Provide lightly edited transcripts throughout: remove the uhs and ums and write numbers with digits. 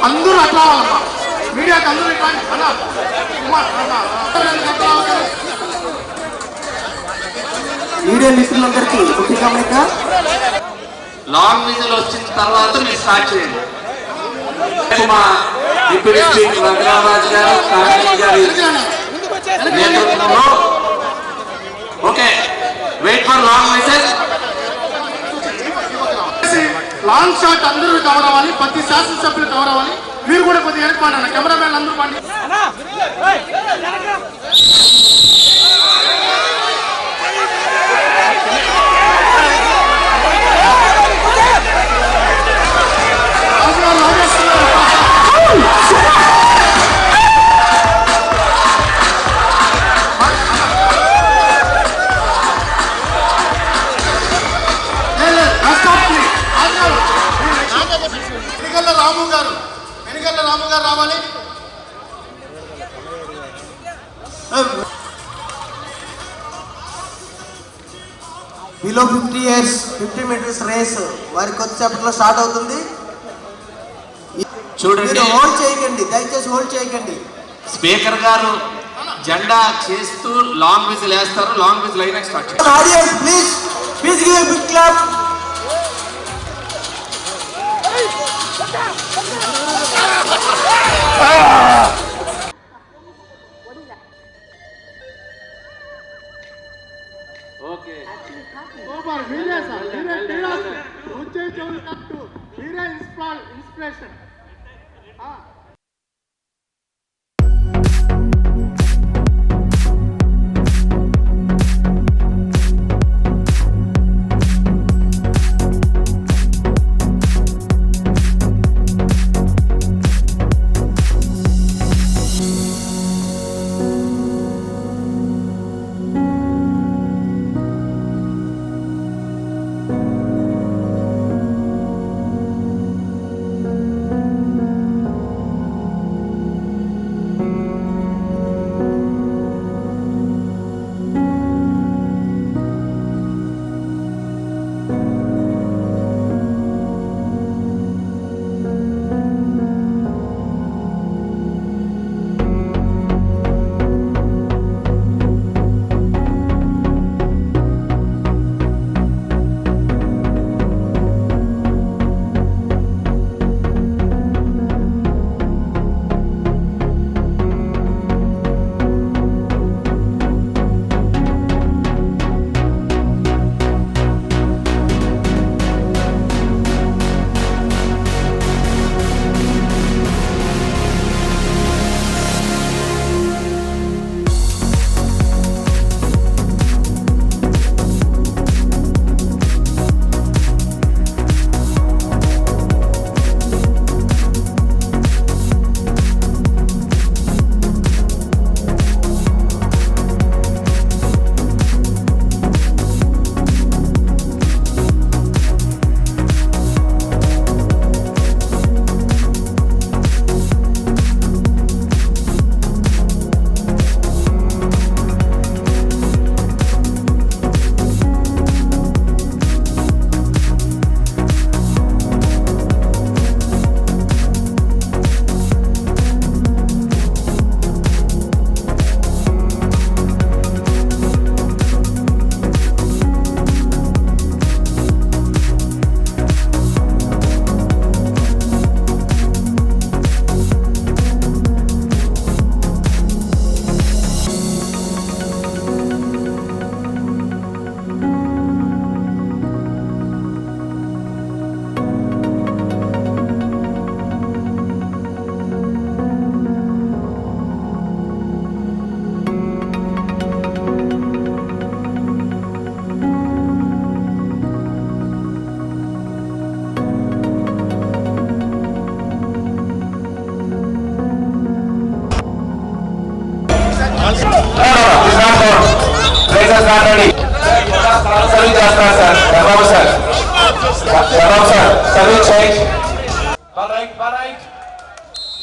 అందరూ అట్లా మీడియాకి అందరూ ఇట్లా మీడియా మిత్రులందరికీ ముఖ్యంగా లాంగ్ విజిల్ వచ్చిన తర్వాత మీరు స్టార్ట్ చేయండి. మా డిప్యూటీ స్పీకర్ రఘురామరాజు గారు గారి నేతృత్వంలో okay wait for long whistle. Long shot అందరూ కవర్ అవ్వాలి, ప్రతి శాసనసభ్యులు కవర్ అవ్వాలి. మీరు కూడా కొద్దిగా ఏర్పడండి, కెమెరామెన్ అందరూ పండి. రాము గారు రావాలి. బిలో 50 years 50 meters రేస్ వారి కొద్దిసేపట్లో స్టార్ట్ అవుతుంది. చూడండి, హోల్డ్ చేయకండి, దయచేసి హోల్డ్ చేయకండి. స్పీకర్ గారు జెండా చేస్తూ లాంగ్ విజిల్ వేస్తారు. లాంగ్ విజిల్ అయినా స్టార్ట్ చేయండి. Audience please give a big clap. Okay super, మీరే సార్, వచ్చే చెవులు కట్టు, మీరే inspiration.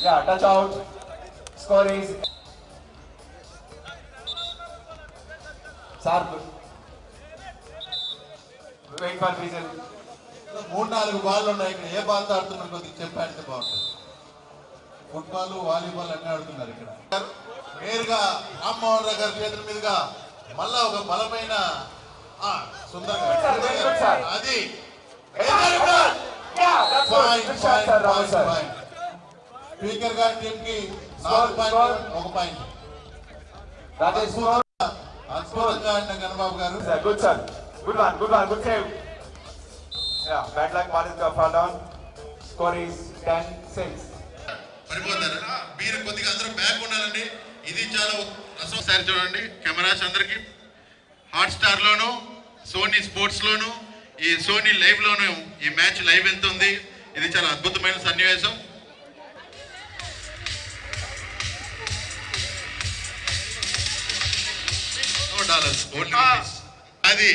Yeah, touch out. Score is sharp. Wait for whistle. 3-4 బాళ్ళు ఉన్నాయి ఇక్కడ. ఏ బాల్తో ఆడుతున్నారు కొద్దిగా చెప్పాడితే బాగుంటుంది. ఫుట్బాల్, వాలీబాల్ అన్నీ ఆడుతున్నారు ఇక్కడ. నేరుగా రామ్మోహన్ రావు గారి చేతుల మీదుగా మళ్ళా ఒక బలమైన సుందర్ గారు అది స్పీకర్ గారి టీం కి 4 పాయింట్ 1 పాయింట్. Rajesh, అద్భుతంగా ఆడిన గణబాబు గారు. good sir. Good one, good save. Yeah, bad luck, ball is fall down. Score is 10-6. పడిపోతారా మీరు కొద్దిగా అందరూ బ్యాక్ ఉండాలండి. ఇది చాలా ఒకసారి చూడండి కెమెరాస్ అందరికి. హాట్స్టార్ లోను, సోనీ స్పోర్ట్స్ లోను, ఈ సోనీ లైవ్ లోను ఈ మ్యాచ్ లైవ్ ఎంత ఉంది. ఇది చాలా అద్భుతమైన సన్నివేశం. అది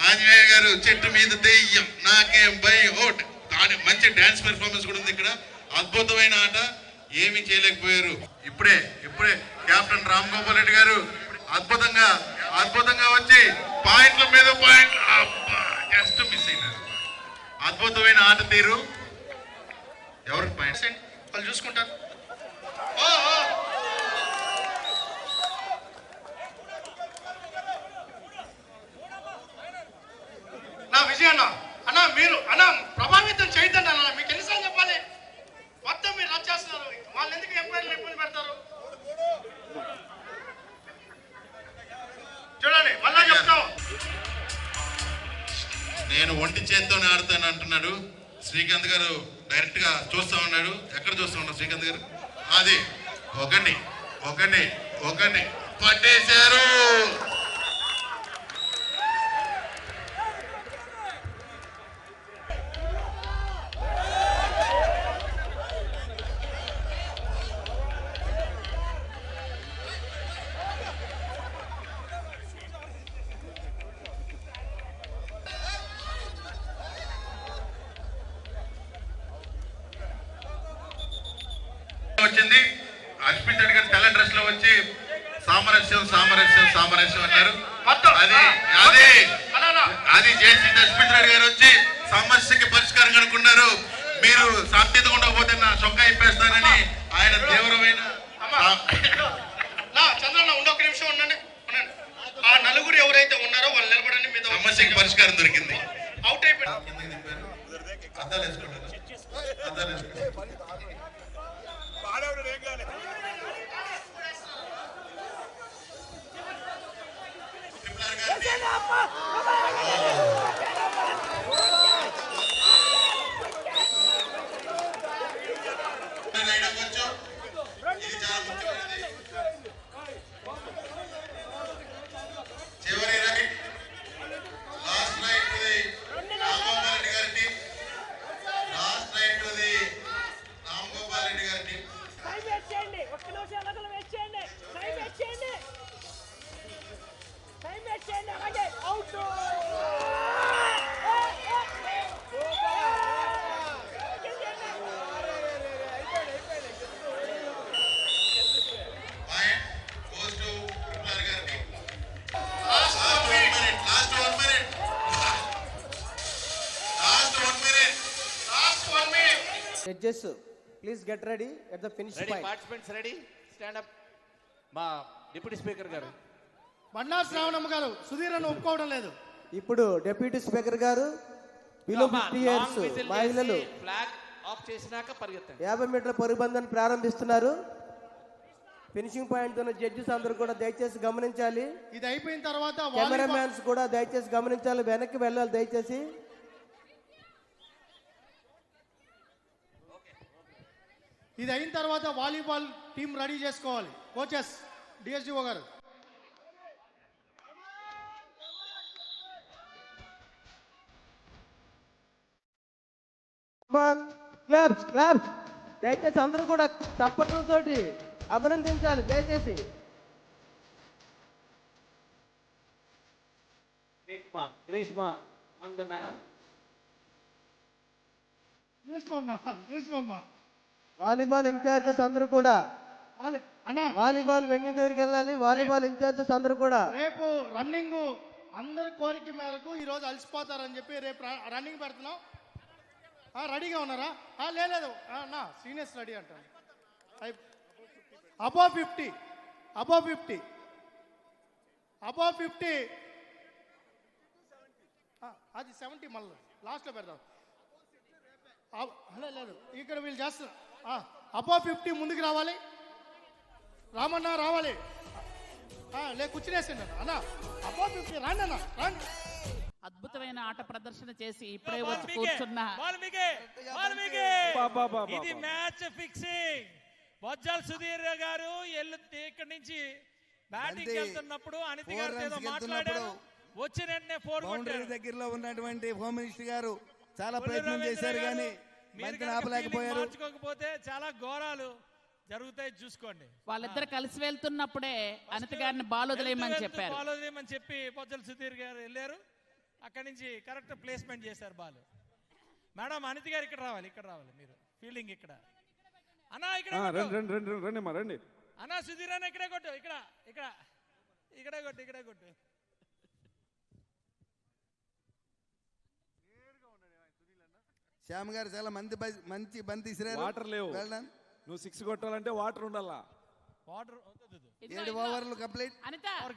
ఆంజనేయ గారు చెట్టు మీద దెయ్యం నాకేం భయం ఓట్. మంచి డాన్స్ పెర్ఫార్మెన్స్ కూడా ఉంది ఇక్కడ. అద్భుతమైన ఆట, ఏమీ చేయలేకపోయారు. ఇప్పుడే కెప్టెన్ రామ్ గోపాల్ రెడ్డి గారు అద్భుతంగా వచ్చి పాయింట్ల మీద పాయింట్ జస్ట్ మిస్ అయినారు. అద్భుతమైన ఆట తీరు. ఎవరికి పాయింట్స్ వాళ్ళు చూసుకుంటారు. నా విజయ్ అన్న మీరు ప్రభావితం చేయొద్దండి అన్న. మీకు ఎన్నిసార్లు చెప్పాలి? మొత్తం మీరు రద్దు చేస్తున్నారు. వాళ్ళు ఎందుకు ఎంక్వైరీలు ఇబ్బంది పెడతారు? చూడండి మళ్ళా చెప్తాం. నేను ఒంటి చేత్తోనే ఆడతాను అంటున్నాడు శ్రీకాంత్ గారు. డైరెక్ట్ గా చూస్తా ఉన్నాడు. ఎక్కడ చూస్తా ఉన్నాడు శ్రీకాంత్ గారు? అది ఒకటి పట్టేశారు. వచ్చింది అర్పిత్ రెడ్డి గారు తెల్ల డ్రెస్ లో వచ్చి సామరస్యం అన్నారు. అది చేసి అర్పిత్ రెడ్డి గారు వచ్చి సమస్యకి పరిష్కారం కనుక్కున్నారు. మీరు శాంతిగా ఉండకపోతే నా చొక్కా ఇప్పేస్తానని ఆయన తీవ్రమైన చంద్రన్న ఒక నిమిషం ఉండండి. ఆ నలుగురు ఎవరైతే ఉన్నారో వాళ్ళు నిలబడండి. మీద సమస్యకి పరిష్కారం దొరికింది. అవుట్ అయిపోయింది. అద్దాలు వేసుకుంటారు. Judges, please get ready at the finish point. Participants ready? Stand up. మా డిప్యూటీ స్పీకర్ గారు బండా శ్రావణమ్మ గారు సుధీరను ఒప్పుకోవడం లేదు. ఇప్పుడు డిప్యూటీ స్పీకర్ గారు బిలో 50 ఇయర్స్ మహిళలు ఫ్లాగ్ ఆఫ్ చేసినాక పరిగెత్తండి. 50 మీటర్ల పరుగుబంధాన్ని ప్రారంభిస్తున్నారు. ఫినిషింగ్ పాయింట్ ఉన్న జడ్జెస్ అందరూ కూడా దయచేసి గమనించాలి. ఇది అయిపోయిన తర్వాత కెమెరామ్యాన్స్ కూడా దయచేసి గమనించాలి. వెనక్కి వెళ్ళాలి దయచేసి. ఇది అయిన తర్వాత వాలీబాల్ టీం రెడీ చేసుకోవాలి. కోచెస్ డిఎస్డిఓ గారు. క్లాప్స్ దయచేసి అందరూ కూడా తప్పట్లతోటి అభినందించాలి దయచేసి. వాలీబాల్ ఇన్ఛార్జెస్ అందరూ కూడా వాలీబాల్ వెంగి దగ్గరికి వెళ్ళాలి. వాలీబాల్ ఇన్ఛార్జెస్ అందరూ కూడా రేపు రన్నింగ్ అందరి కోరిక మేరకు ఈరోజు అలసిపోతారని చెప్పి రేపు రన్నింగ్ పెడుతున్నాం. రెడీగా ఉన్నారా? లేదు నా సీనియర్స్ రెడీ అంటాను. అబౌవ్ 50 అది 70 మళ్ళీ లాస్ట్లో పెడతాం. లేదు ఇక్కడ వీళ్ళు చేస్తారు. అబౌవ్ 50 ముందుకు రావాలి. రామన్నా రావాలి. కూర్చునేసండి అన్న. అబౌవ్ 50 రాండి అన్న రాండి. అద్భుతమైన ఆట ప్రదర్శన చేసి ఇప్పుడే వచ్చి కూర్చున్న ఇది మ్యాచ్ ఫిక్సింగ్. బొజ్జల సుధీర్ గారు ఇక్కడి నుంచి బ్యాటింగ్ వెళ్తున్నప్పుడు అనితి గారితో ఏదో మాట్లాడారు. వచ్చిన వెంటనే 4 కొట్టారు. దగ్గరలో ఉన్నటువంటి హోమ్ మినిస్టర్ గారు చాలా ప్రయత్నం చేశారు కానీ ఆపలేకపోయారు. మార్చుకోకపోతే చాలా ఘోరాలు జరుగుతాయి చూసుకోండి. వాళ్ళిద్దరు కలిసి వెళ్తున్నప్పుడే అనిత గారిని బాల్ వదిలేయమని చెప్పారు. బాల్ వదిలేయమని చెప్పి బొజ్జల సుధీర్ గారు వెళ్ళారు. అక్కడి నుంచి కరెక్ట్ ప్లేస్మెంట్ చేశారు బాల్. మేడం అనితి గారు ఇక్కడ రావాలి మీరు ఫీల్డింగ్ ఇక్కడ. అన్నా ఇక్కడ రండి అన్నా సుధీర్ అన్న ఇక్కడే కొట్టు. ఇక్కడే కొట్టు. శ్యామ్ గారు చాలా మంచి బంతి ఇసిరారు. వాటర్ లేవు. నువ్వు 6 కొట్టాలంటే వాటర్ ఉండాలా. వాటర్ 7 ఓవర్లు కంప్లీట్.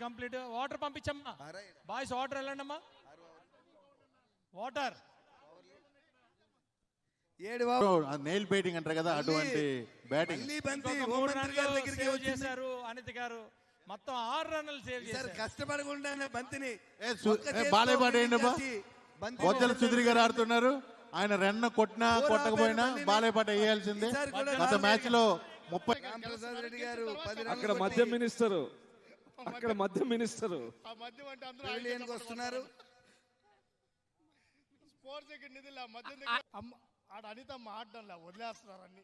కంప్లీట్. వాటర్ పంపించమ్మా బాయ్స్. వాటర్ వెళ్ళండి అమ్మా. వాటర్ 7 ఓవర్ నెయిల్ బైటింగ్ అంటారు కదా, అటువంటి బ్యాటింగ్. చేశారు అనిత గారు. మొత్తం 6 రన్నులు సేవ్ చేశారు. కష్టపడకుండా బంతిని బొజ్జల సుధీర్ గారు ఆడుతున్నారు. ఆయన రన్ కొట్టినా కొట్టకపోయినా బాలేపాట వేయాల్సిందే. గత మ్యాచ్ లో 30. రామప్రసాద్ రెడ్డి గారు అక్కడ మధ్య మినిస్టరు వస్తున్నారు. స్పోర్ట్స్ నిధులు మధ్య అనితమ్మ ఆడడం వదిలేస్తున్నారు అన్ని.